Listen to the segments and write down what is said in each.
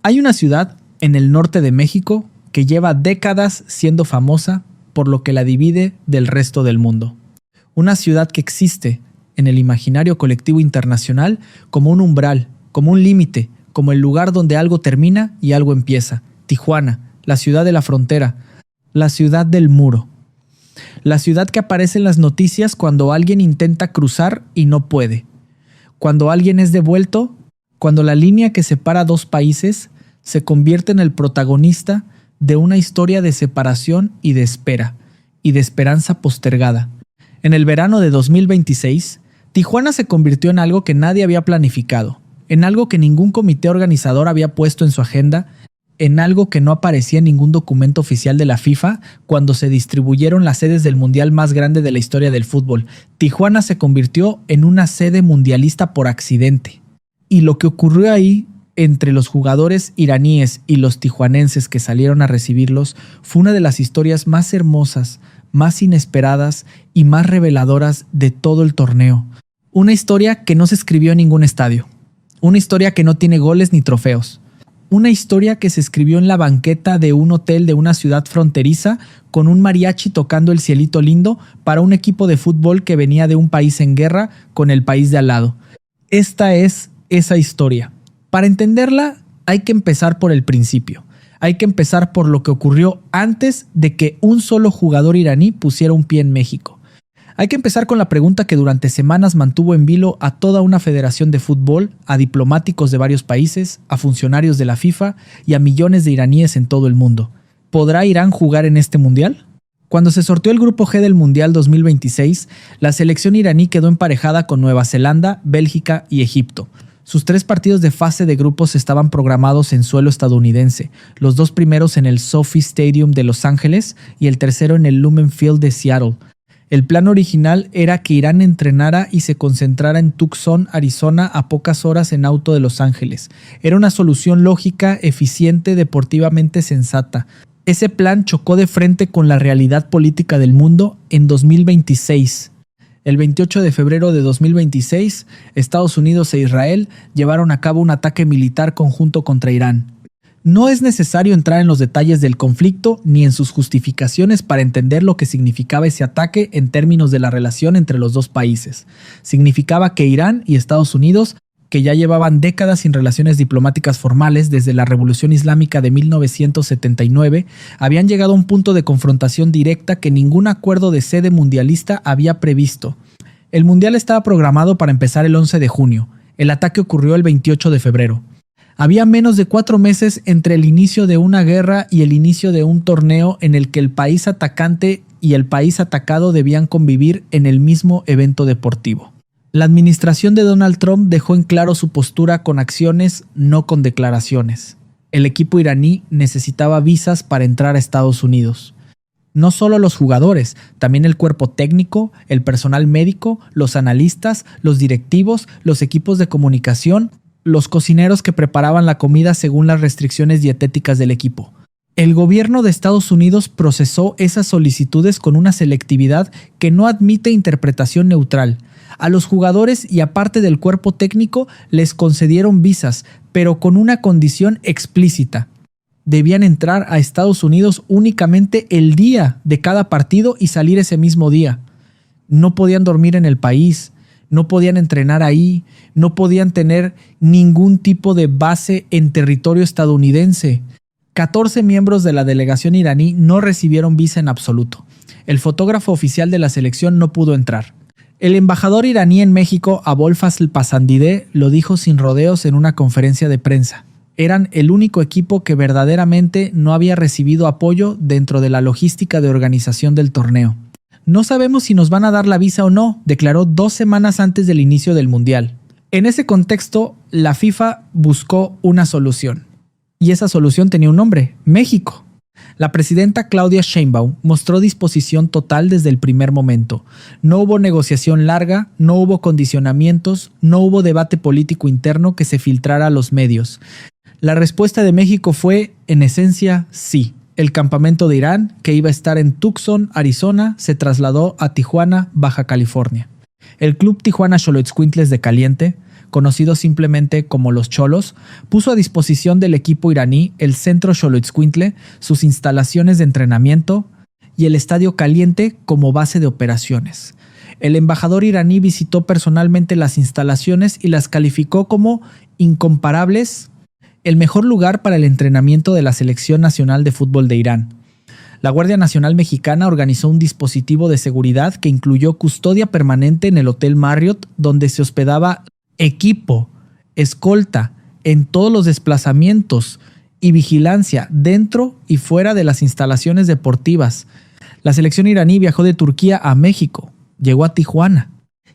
Hay una ciudad en el norte de México que lleva décadas siendo famosa por lo que la divide del resto del mundo. Una ciudad que existe en el imaginario colectivo internacional como un umbral, como un límite, como el lugar donde algo termina y algo empieza. Tijuana, la ciudad de la frontera, la ciudad del muro. La ciudad que aparece en las noticias cuando alguien intenta cruzar y no puede. Cuando alguien es devuelto, cuando la línea que separa dos países se convierte en el protagonista de una historia de separación y de espera, y de esperanza postergada. En el verano de 2026, Tijuana se convirtió en algo que nadie había planificado, en algo que ningún comité organizador había puesto en su agenda, en algo que no aparecía en ningún documento oficial de la FIFA cuando se distribuyeron las sedes del mundial más grande de la historia del fútbol. Tijuana se convirtió en una sede mundialista por accidente. Y lo que ocurrió ahí entre los jugadores iraníes y los tijuanenses que salieron a recibirlos fue una de las historias más hermosas, más inesperadas y más reveladoras de todo el torneo. Una historia que no se escribió en ningún estadio. Una historia que no tiene goles ni trofeos. Una historia que se escribió en la banqueta de un hotel de una ciudad fronteriza con un mariachi tocando El cielito lindo para un equipo de fútbol que venía de un país en guerra con el país de al lado. Esta es esa historia. Para entenderla hay que empezar por el principio. Hay que empezar por lo que ocurrió antes de que un solo jugador iraní pusiera un pie en México. Hay que empezar con la pregunta que durante semanas mantuvo en vilo a toda una federación de fútbol, a diplomáticos de varios países, a funcionarios de la FIFA y a millones de iraníes en todo el mundo. ¿Podrá Irán jugar en este mundial? Cuando se sorteó el grupo G del Mundial 2026, la selección iraní quedó emparejada con Nueva Zelanda, Bélgica y Egipto. Sus 3 partidos de fase de grupos estaban programados en suelo estadounidense, los 2 primeros en el SoFi Stadium de Los Ángeles y el tercero en el Lumen Field de Seattle. El plan original era que Irán entrenara y se concentrara en Tucson, Arizona, a pocas horas en auto de Los Ángeles. Era una solución lógica, eficiente, deportivamente sensata. Ese plan chocó de frente con la realidad política del mundo en 2026. El 28 de febrero de 2026, Estados Unidos e Israel llevaron a cabo un ataque militar conjunto contra Irán. No es necesario entrar en los detalles del conflicto ni en sus justificaciones para entender lo que significaba ese ataque en términos de la relación entre los dos países. Significaba que Irán y Estados Unidos, que ya llevaban décadas sin relaciones diplomáticas formales desde la Revolución Islámica de 1979, habían llegado a un punto de confrontación directa que ningún acuerdo de sede mundialista había previsto. El mundial estaba programado para empezar el 11 de junio. El ataque ocurrió el 28 de febrero. Había menos de 4 meses entre el inicio de una guerra y el inicio de un torneo en el que el país atacante y el país atacado debían convivir en el mismo evento deportivo. La administración de Donald Trump dejó en claro su postura con acciones, no con declaraciones. El equipo iraní necesitaba visas para entrar a Estados Unidos. No solo los jugadores, también el cuerpo técnico, el personal médico, los analistas, los directivos, los equipos de comunicación, los cocineros que preparaban la comida según las restricciones dietéticas del equipo. El gobierno de Estados Unidos procesó esas solicitudes con una selectividad que no admite interpretación neutral. A los jugadores y a parte del cuerpo técnico les concedieron visas, pero con una condición explícita. Debían entrar a Estados Unidos únicamente el día de cada partido y salir ese mismo día. No podían dormir en el país, no podían entrenar ahí, no podían tener ningún tipo de base en territorio estadounidense. 14 miembros de la delegación iraní no recibieron visa en absoluto. El fotógrafo oficial de la selección no pudo entrar. El embajador iraní en México, Abolfazl Pasandideh, lo dijo sin rodeos en una conferencia de prensa. Eran el único equipo que verdaderamente no había recibido apoyo dentro de la logística de organización del torneo. No sabemos si nos van a dar la visa o no, declaró 2 semanas antes del inicio del Mundial. En ese contexto, la FIFA buscó una solución. Y esa solución tenía un nombre: México. La presidenta Claudia Sheinbaum mostró disposición total desde el primer momento. No hubo negociación larga, no hubo condicionamientos, no hubo debate político interno que se filtrara a los medios. La respuesta de México fue, en esencia, sí. El campamento de Irán, que iba a estar en Tucson, Arizona, se trasladó a Tijuana, Baja California. El club Tijuana Xoloitzcuintles de Caliente, conocido simplemente como Los Cholos, puso a disposición del equipo iraní el centro Xoloitzcuintle, sus instalaciones de entrenamiento y el estadio caliente como base de operaciones. El embajador iraní visitó personalmente las instalaciones y las calificó como incomparables, el mejor lugar para el entrenamiento de la Selección Nacional de Fútbol de Irán. La Guardia Nacional Mexicana organizó un dispositivo de seguridad que incluyó custodia permanente en el Hotel Marriott, donde se hospedaba equipo, escolta en todos los desplazamientos y vigilancia dentro y fuera de las instalaciones deportivas. La selección iraní viajó de Turquía a México, llegó a Tijuana,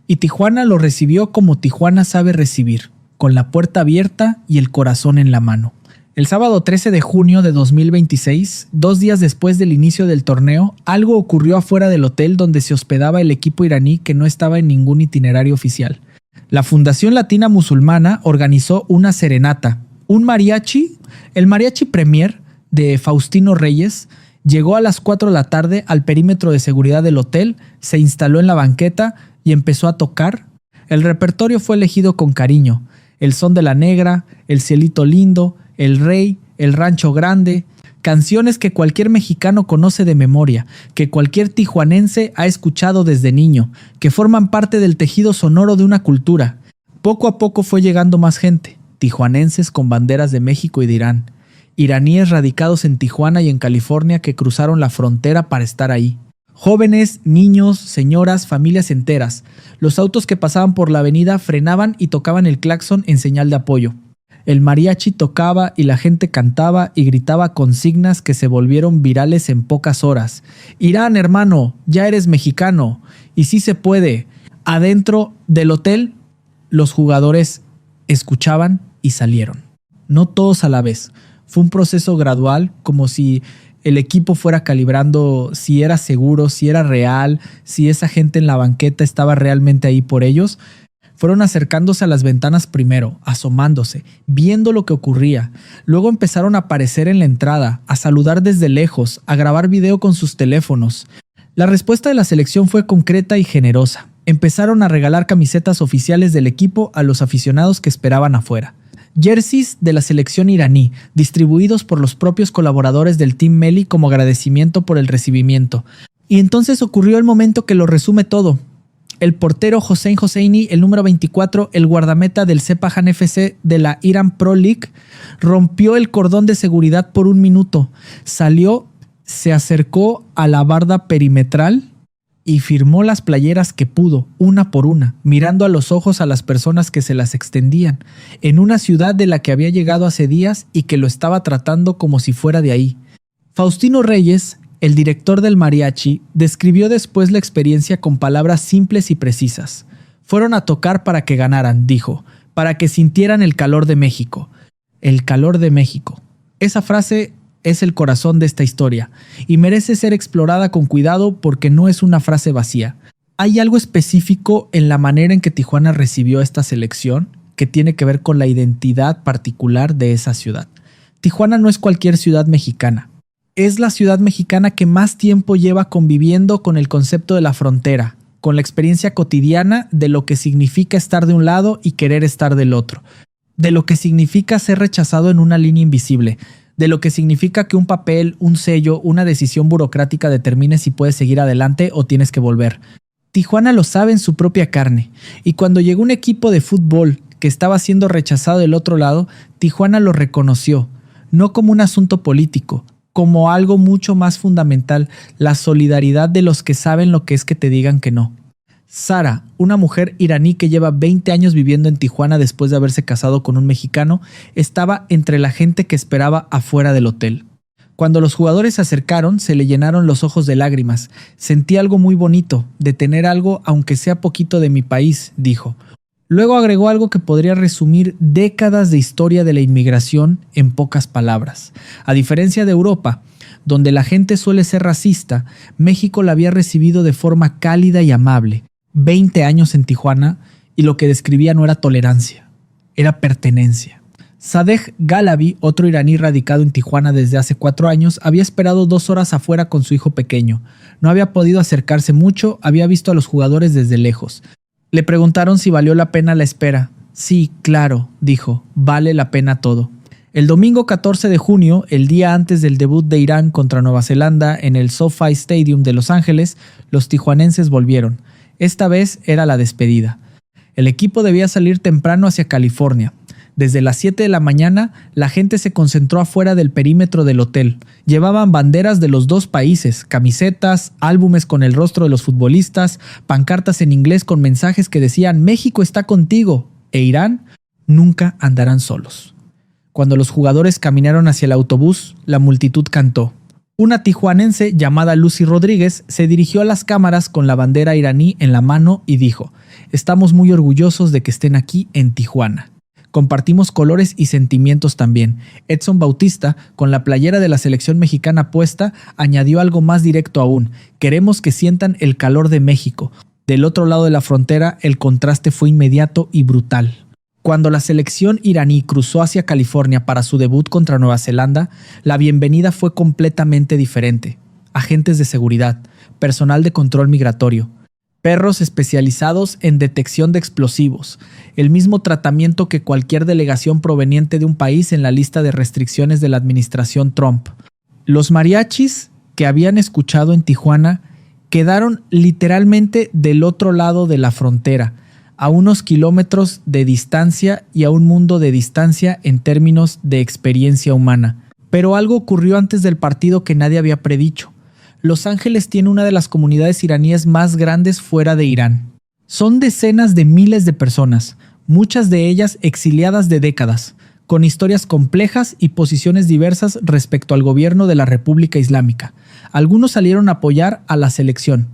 y Tijuana lo recibió como Tijuana sabe recibir, con la puerta abierta y el corazón en la mano. El sábado 13 de junio de 2026, 2 días después del inicio del torneo, algo ocurrió afuera del hotel donde se hospedaba el equipo iraní que no estaba en ningún itinerario oficial. La Fundación Latina Musulmana organizó una serenata. El mariachi premier de Faustino Reyes llegó a las 4 de la tarde al perímetro de seguridad del hotel, se instaló en la banqueta y empezó a tocar. El repertorio fue elegido con cariño. El Son de la Negra, El Cielito Lindo, El Rey, El Rancho Grande, canciones que cualquier mexicano conoce de memoria, que cualquier tijuanense ha escuchado desde niño, que forman parte del tejido sonoro de una cultura. Poco a poco fue llegando más gente, tijuanenses con banderas de México y de Irán, iraníes radicados en Tijuana y en California que cruzaron la frontera para estar ahí. Jóvenes, niños, señoras, familias enteras. Los autos que pasaban por la avenida frenaban y tocaban el claxon en señal de apoyo. El mariachi tocaba y la gente cantaba y gritaba consignas que se volvieron virales en pocas horas. Irán, hermano, ya eres mexicano. Y sí se puede. Adentro del hotel, los jugadores escuchaban y salieron. No todos a la vez. Fue un proceso gradual, como si el equipo fuera calibrando si era seguro, si era real, si esa gente en la banqueta estaba realmente ahí por ellos. Fueron acercándose a las ventanas primero, asomándose, viendo lo que ocurría. Luego empezaron a aparecer en la entrada, a saludar desde lejos, a grabar video con sus teléfonos. La respuesta de la selección fue concreta y generosa. Empezaron a regalar camisetas oficiales del equipo a los aficionados que esperaban afuera. Jerseys de la selección iraní, distribuidos por los propios colaboradores del Team Melli como agradecimiento por el recibimiento. Y entonces ocurrió el momento que lo resume todo. El portero Hossein Hosseini, el número 24, el guardameta del Sepahan FC de la Iran Pro League, rompió el cordón de seguridad por 1 minuto. Salió, se acercó a la barda perimetral y firmó las playeras que pudo, una por una, mirando a los ojos a las personas que se las extendían, en una ciudad de la que había llegado hace días y que lo estaba tratando como si fuera de ahí. Faustino Reyes, el director del mariachi, describió después la experiencia con palabras simples y precisas. Fueron a tocar para que ganaran, dijo, para que sintieran el calor de México. El calor de México. Esa frase es el corazón de esta historia y merece ser explorada con cuidado porque no es una frase vacía. Hay algo específico en la manera en que Tijuana recibió esta selección que tiene que ver con la identidad particular de esa ciudad. Tijuana no es cualquier ciudad mexicana. Es la ciudad mexicana que más tiempo lleva conviviendo con el concepto de la frontera, con la experiencia cotidiana de lo que significa estar de un lado y querer estar del otro, de lo que significa ser rechazado en una línea invisible, de lo que significa que un papel, un sello, una decisión burocrática determine si puedes seguir adelante o tienes que volver. Tijuana lo sabe en su propia carne, y cuando llegó un equipo de fútbol que estaba siendo rechazado del otro lado, Tijuana lo reconoció, no como un asunto político, como algo mucho más fundamental, la solidaridad de los que saben lo que es que te digan que no. Sara, una mujer iraní que lleva 20 años viviendo en Tijuana después de haberse casado con un mexicano, estaba entre la gente que esperaba afuera del hotel. Cuando los jugadores se acercaron, se le llenaron los ojos de lágrimas. Sentí algo muy bonito, de tener algo, aunque sea poquito de mi país, dijo. Luego agregó algo que podría resumir décadas de historia de la inmigración en pocas palabras. A diferencia de Europa, donde la gente suele ser racista, México la había recibido de forma cálida y amable. 20 años en Tijuana y lo que describía no era tolerancia, era pertenencia. Sadegh Galabi, otro iraní radicado en Tijuana desde hace 4 años, había esperado 2 horas afuera con su hijo pequeño. No había podido acercarse mucho, había visto a los jugadores desde lejos. Le preguntaron si valió la pena la espera. Sí, claro, dijo, vale la pena todo. El domingo 14 de junio, el día antes del debut de Irán contra Nueva Zelanda en el SoFi Stadium de Los Ángeles, los tijuanenses volvieron. Esta vez era la despedida. El equipo debía salir temprano hacia California. Desde las 7 de la mañana, la gente se concentró afuera del perímetro del hotel. Llevaban banderas de los dos países, camisetas, álbumes con el rostro de los futbolistas, pancartas en inglés con mensajes que decían «México está contigo» e Irán nunca andarán solos. Cuando los jugadores caminaron hacia el autobús, la multitud cantó. Una tijuanense llamada Lucy Rodríguez se dirigió a las cámaras con la bandera iraní en la mano y dijo: «Estamos muy orgullosos de que estén aquí en Tijuana. Compartimos colores y sentimientos también». Edson Bautista, con la playera de la selección mexicana puesta, añadió algo más directo aún: «Queremos que sientan el calor de México». Del otro lado de la frontera, el contraste fue inmediato y brutal. Cuando la selección iraní cruzó hacia California para su debut contra Nueva Zelanda, la bienvenida fue completamente diferente. Agentes de seguridad, personal de control migratorio, perros especializados en detección de explosivos, el mismo tratamiento que cualquier delegación proveniente de un país en la lista de restricciones de la administración Trump. Los mariachis que habían escuchado en Tijuana quedaron literalmente del otro lado de la frontera, a unos kilómetros de distancia y a un mundo de distancia en términos de experiencia humana. Pero algo ocurrió antes del partido que nadie había predicho. Los Ángeles tiene una de las comunidades iraníes más grandes fuera de Irán. Son decenas de miles de personas, muchas de ellas exiliadas de décadas, con historias complejas y posiciones diversas respecto al gobierno de la República Islámica. Algunos salieron a apoyar a la selección,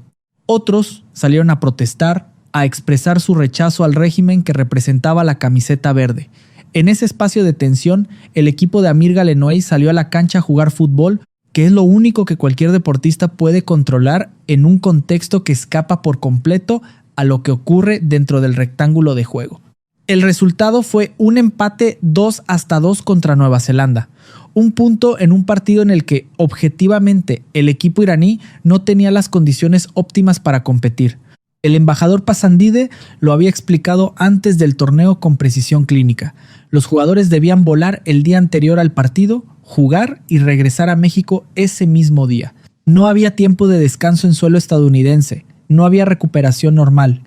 otros salieron a protestar, a expresar su rechazo al régimen que representaba la camiseta verde. En ese espacio de tensión, el equipo de Amir Galenoei salió a la cancha a jugar fútbol, que es lo único que cualquier deportista puede controlar en un contexto que escapa por completo a lo que ocurre dentro del rectángulo de juego. El resultado fue un empate 2-2 contra Nueva Zelanda, un punto en un partido en el que, objetivamente, el equipo iraní no tenía las condiciones óptimas para competir. El embajador Pasandide lo había explicado antes del torneo con precisión clínica. Los jugadores debían volar el día anterior al partido, jugar y regresar a México ese mismo día. No había tiempo de descanso en suelo estadounidense, no había recuperación normal.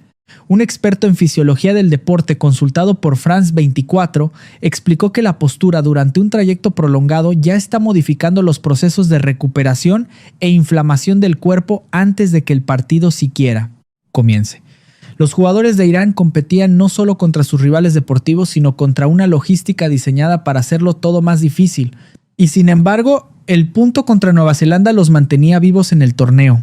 Un experto en fisiología del deporte consultado por France 24 explicó que la postura durante un trayecto prolongado ya está modificando los procesos de recuperación e inflamación del cuerpo antes de que el partido siquiera comience. Los jugadores de Irán competían no solo contra sus rivales deportivos, sino contra una logística diseñada para hacerlo todo más difícil. Y sin embargo, el punto contra Nueva Zelanda los mantenía vivos en el torneo.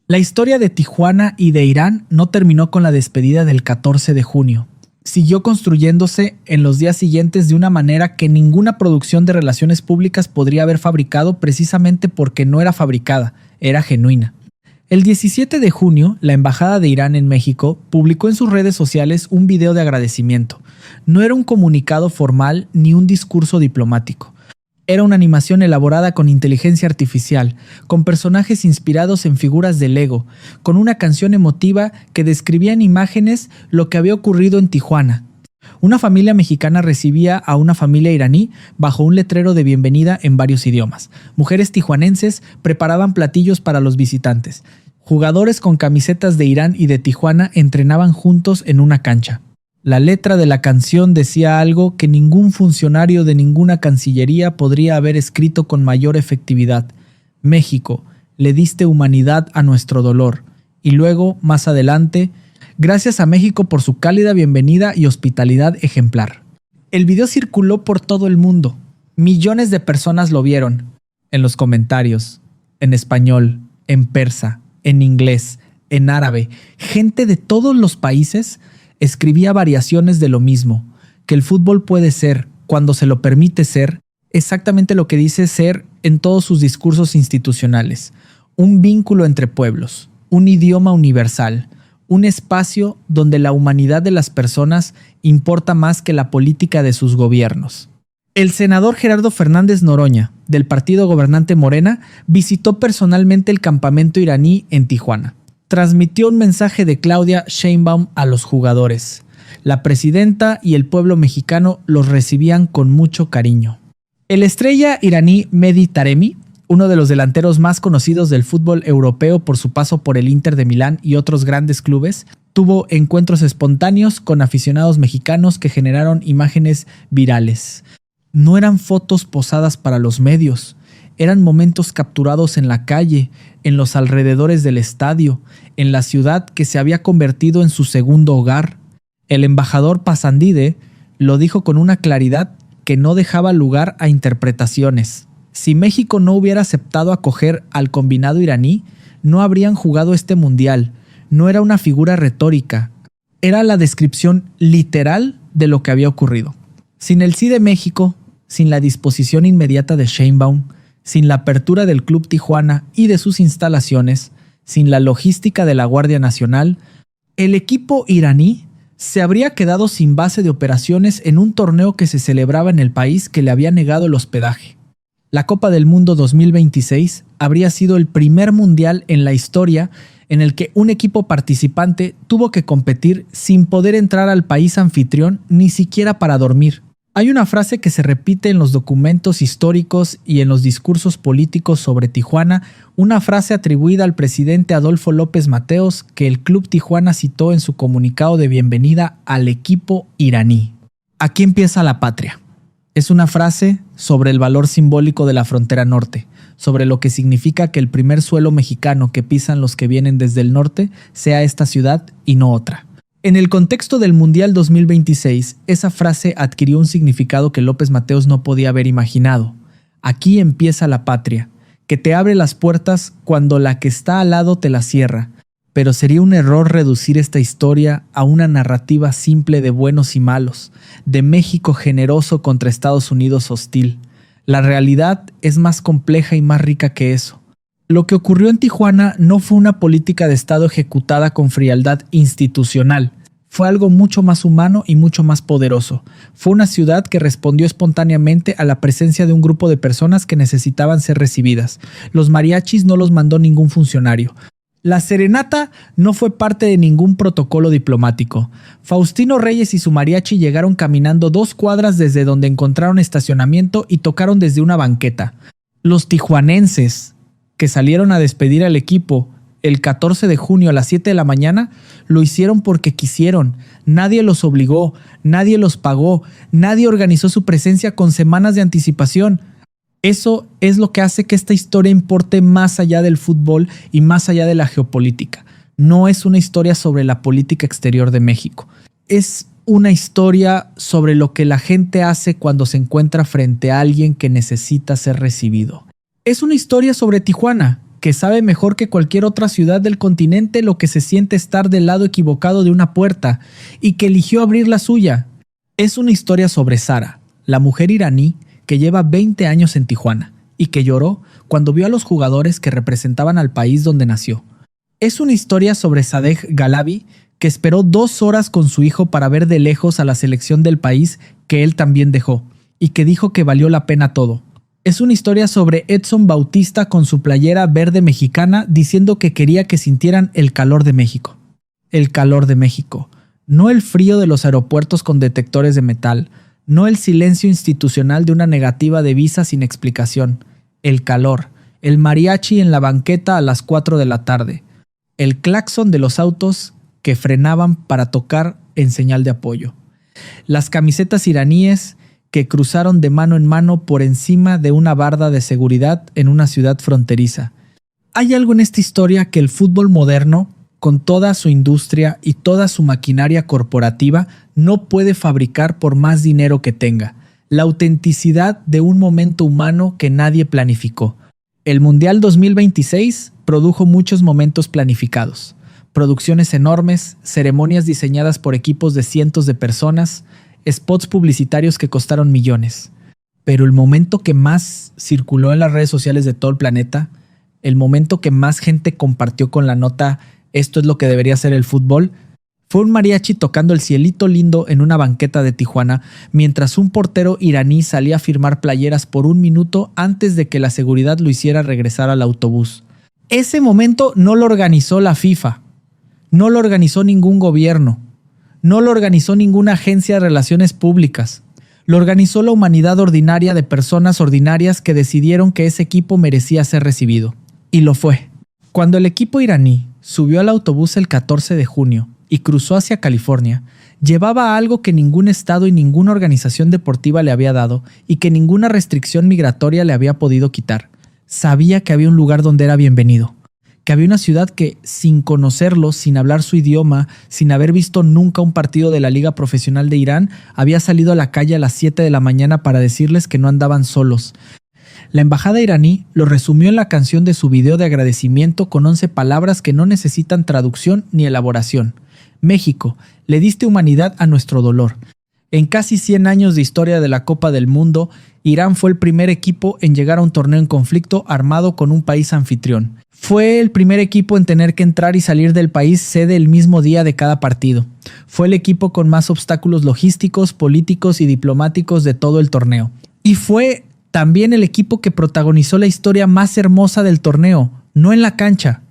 La historia de Tijuana y de Irán no terminó con la despedida del 14 de junio. Siguió construyéndose en los días siguientes de una manera que ninguna producción de relaciones públicas podría haber fabricado, precisamente porque no era fabricada, era genuina. El 17 de junio, la Embajada de Irán en México publicó en sus redes sociales un video de agradecimiento. No era un comunicado formal ni un discurso diplomático. Era una animación elaborada con inteligencia artificial, con personajes inspirados en figuras de Lego, con una canción emotiva que describía en imágenes lo que había ocurrido en Tijuana. Una familia mexicana recibía a una familia iraní bajo un letrero de bienvenida en varios idiomas. Mujeres tijuanenses preparaban platillos para los visitantes. Jugadores con camisetas de Irán y de Tijuana entrenaban juntos en una cancha. La letra de la canción decía algo que ningún funcionario de ninguna cancillería podría haber escrito con mayor efectividad. México, le diste humanidad a nuestro dolor. Y luego, más adelante, gracias a México por su cálida bienvenida y hospitalidad ejemplar. El video circuló por todo el mundo. Millones de personas lo vieron. En los comentarios, en español, en persa, en inglés, en árabe, gente de todos los países escribía variaciones de lo mismo, que el fútbol puede ser, cuando se lo permite ser, exactamente lo que dice ser en todos sus discursos institucionales: un vínculo entre pueblos, un idioma universal, un espacio donde la humanidad de las personas importa más que la política de sus gobiernos. El senador Gerardo Fernández Noroña, del partido gobernante Morena, visitó personalmente el campamento iraní en Tijuana. Transmitió un mensaje de Claudia Sheinbaum a los jugadores. La presidenta y el pueblo mexicano los recibían con mucho cariño. El estrella iraní Mehdi Taremi, uno de los delanteros más conocidos del fútbol europeo por su paso por el Inter de Milán y otros grandes clubes, tuvo encuentros espontáneos con aficionados mexicanos que generaron imágenes virales. No eran fotos posadas para los medios, eran momentos capturados en la calle, en los alrededores del estadio, en la ciudad que se había convertido en su segundo hogar. El embajador Pasandide lo dijo con una claridad que no dejaba lugar a interpretaciones. Si México no hubiera aceptado acoger al combinado iraní, no habrían jugado este mundial. No era una figura retórica, era la descripción literal de lo que había ocurrido. Sin el sí de México, sin la disposición inmediata de Sheinbaum, sin la apertura del Club Tijuana y de sus instalaciones, sin la logística de la Guardia Nacional, el equipo iraní se habría quedado sin base de operaciones en un torneo que se celebraba en el país que le había negado el hospedaje. La Copa del Mundo 2026 habría sido el primer mundial en la historia en el que un equipo participante tuvo que competir sin poder entrar al país anfitrión ni siquiera para dormir. Hay una frase que se repite en los documentos históricos y en los discursos políticos sobre Tijuana, una frase atribuida al presidente Adolfo López Mateos que el Club Tijuana citó en su comunicado de bienvenida al equipo iraní. Aquí empieza la patria. Es una frase sobre el valor simbólico de la frontera norte, sobre lo que significa que el primer suelo mexicano que pisan los que vienen desde el norte sea esta ciudad y no otra. En el contexto del Mundial 2026, esa frase adquirió un significado que López Mateos no podía haber imaginado. Aquí empieza la patria, que te abre las puertas cuando la que está al lado te la cierra. Pero sería un error reducir esta historia a una narrativa simple de buenos y malos, de México generoso contra Estados Unidos hostil. La realidad es más compleja y más rica que eso. Lo que ocurrió en Tijuana no fue una política de Estado ejecutada con frialdad institucional. Fue algo mucho más humano y mucho más poderoso. Fue una ciudad que respondió espontáneamente a la presencia de un grupo de personas que necesitaban ser recibidas. Los mariachis no los mandó ningún funcionario. La serenata no fue parte de ningún protocolo diplomático. Faustino Reyes y su mariachi llegaron caminando 2 cuadras desde donde encontraron estacionamiento y tocaron desde una banqueta. Los tijuanenses, que salieron a despedir al equipo el 14 de junio a las 7 de la mañana, lo hicieron porque quisieron. Nadie los obligó, nadie los pagó, nadie organizó su presencia con semanas de anticipación. Eso es lo que hace que esta historia importe más allá del fútbol y más allá de la geopolítica. No es una historia sobre la política exterior de México. Es una historia sobre lo que la gente hace cuando se encuentra frente a alguien que necesita ser recibido. Es una historia sobre Tijuana, que sabe mejor que cualquier otra ciudad del continente lo que se siente estar del lado equivocado de una puerta y que eligió abrir la suya. Es una historia sobre Sara, la mujer iraní que lleva 20 años en Tijuana y que lloró cuando vio a los jugadores que representaban al país donde nació. Es una historia sobre Sadegh Galabi, que esperó 2 horas con su hijo para ver de lejos a la selección del país que él también dejó y que dijo que valió la pena todo. Es una historia sobre Edson Bautista con su playera verde mexicana diciendo que quería que sintieran el calor de México. El calor de México. No el frío de los aeropuertos con detectores de metal. No el silencio institucional de una negativa de visa sin explicación. El calor. El mariachi en la banqueta a las 4 de la tarde. El claxon de los autos que frenaban para tocar en señal de apoyo. Las camisetas iraníes que cruzaron de mano en mano por encima de una barda de seguridad en una ciudad fronteriza. Hay algo en esta historia que el fútbol moderno, con toda su industria y toda su maquinaria corporativa, no puede fabricar por más dinero que tenga. La autenticidad de un momento humano que nadie planificó. El Mundial 2026 produjo muchos momentos planificados. Producciones enormes, ceremonias diseñadas por equipos de cientos de personas, spots publicitarios que costaron millones. Pero el momento que más circuló en las redes sociales de todo el planeta, el momento que más gente compartió con la nota "esto es lo que debería ser el fútbol", fue un mariachi tocando El Cielito Lindo en una banqueta de Tijuana, mientras un portero iraní salía a firmar playeras por 1 minuto antes de que la seguridad lo hiciera regresar al autobús. Ese momento no lo organizó la FIFA, no lo organizó ningún gobierno. No lo organizó ninguna agencia de relaciones públicas. Lo organizó la humanidad ordinaria de personas ordinarias que decidieron que ese equipo merecía ser recibido. Y lo fue. Cuando el equipo iraní subió al autobús el 14 de junio y cruzó hacia California, llevaba algo que ningún estado y ninguna organización deportiva le había dado y que ninguna restricción migratoria le había podido quitar. Sabía que había un lugar donde era bienvenido, que había una ciudad que, sin conocerlo, sin hablar su idioma, sin haber visto nunca un partido de la Liga Profesional de Irán, había salido a la calle a las 7 de la mañana para decirles que no andaban solos. La embajada iraní lo resumió en la canción de su video de agradecimiento con 11 palabras que no necesitan traducción ni elaboración. México, le diste humanidad a nuestro dolor. En casi 100 años de historia de la Copa del Mundo, Irán fue el primer equipo en llegar a un torneo en conflicto armado con un país anfitrión. Fue el primer equipo en tener que entrar y salir del país sede el mismo día de cada partido. Fue el equipo con más obstáculos logísticos, políticos y diplomáticos de todo el torneo. Y fue también el equipo que protagonizó la historia más hermosa del torneo, no en la cancha,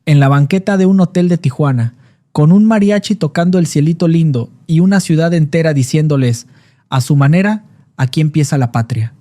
en la banqueta de un hotel de Tijuana, con un mariachi tocando El Cielito Lindo y una ciudad entera diciéndoles, a su manera, aquí empieza la patria.